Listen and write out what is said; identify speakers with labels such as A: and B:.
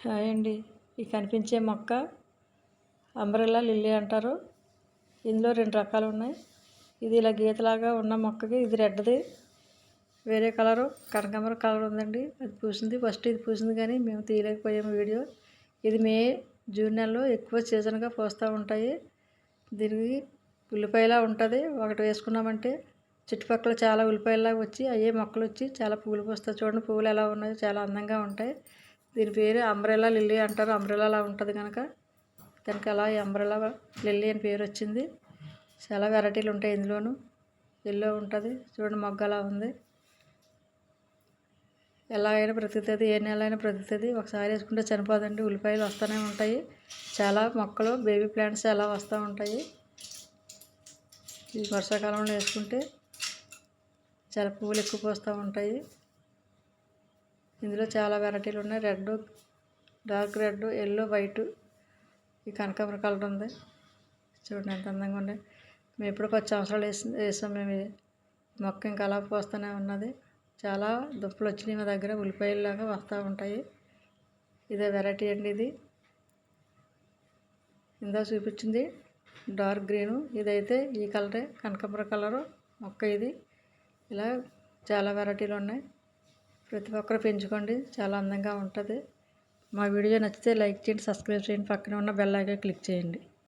A: Hi అండి. ఈ కనిపించే మొక్క అంబ్రెల్లా లిల్లీ అంటారు. ఇందులో 2 రకాలు ఉన్నాయి. ఇది ఇలా గీతలాగా ఉన్న మొక్కకి ఇది రెడ్ది, వేరే కలరు కనకాంబరం కలర్ ఉందండి. అది పూసింది, ఫస్ట్ ఇది పూసింది కానీ మేము తీయలేకపోయాము వీడియో. ఇది మే, జూన్ నెలలో ఎక్కువ సీజన్గా పూస్తూ ఉంటాయి. దీనికి ఉల్లిపాయలా ఉంటుంది. ఒకటి వేసుకున్నామంటే చుట్టుపక్కల చాలా ఉల్లిపాయలాగా వచ్చి అయ్యే మొక్కలు వచ్చి చాలా పూలు పూస్తాయి. చూడండి పువ్వులు ఎలా ఉన్నాయో, చాలా అందంగా ఉంటాయి. దీని పేరు అంబ్రెల్లా లిల్లీ అంటారు. అంబ్రెల్లాలా ఉంటుంది కనుక దానికి అలా అంబ్రెల్లా లిల్లీ అని పేరు వచ్చింది. చాలా వెరైటీలు ఉంటాయి ఇందులోను. ఎల్లో ఉంటుంది, చూడండి మొగ్గ అలా ఉంది. ఎలాగైనా బ్రతుకుతుంది, ఏ నెల అయినా బ్రతుకుతుంది. ఒకసారి వేసుకుంటే చనిపోదండి. ఉల్లిపాయలు వస్తూనే ఉంటాయి. చాలా మొక్కలు బేబీ ప్లాంట్స్ అలా వస్తూ ఉంటాయి. ఈ వర్షాకాలంలో వేసుకుంటే చాలా పువ్వులు ఎక్కువ పూస్తూ ఉంటాయి. ఇందులో చాలా వెరైటీలు ఉన్నాయి. Red, dark red, yellow, white, ఈ కనకాంబరం కలర్ ఉంది. చూడండి ఎంత అందంగా ఉన్నాయి. మేము ఎప్పుడు 10 సంవత్సరాలు వేసాం మేము. మొక్క ఇంకా అలా పోస్తూనే ఉన్నది. చాలా దుంపలు వచ్చినాయి మా దగ్గర, ఉల్లిపాయలాగా వస్తూ ఉంటాయి. ఇదే వెరైటీ అండి. ఇది ఇందా చూపించింది డార్క్ గ్రీను, ఇదైతే ఈ కలరే కనకాంబరం కలరు మొక్క. ఇది ఇలా చాలా వెరైటీలు ఉన్నాయి. ప్రతి ఒక్కరు పెంచుకోండి, చాలా అందంగా ఉంటుంది. మా వీడియో నచ్చితే లైక్ చేయండి, సబ్స్క్రైబ్ చేయండి, పక్కన ఉన్న బెల్ ఐకాన్ క్లిక్ చేయండి.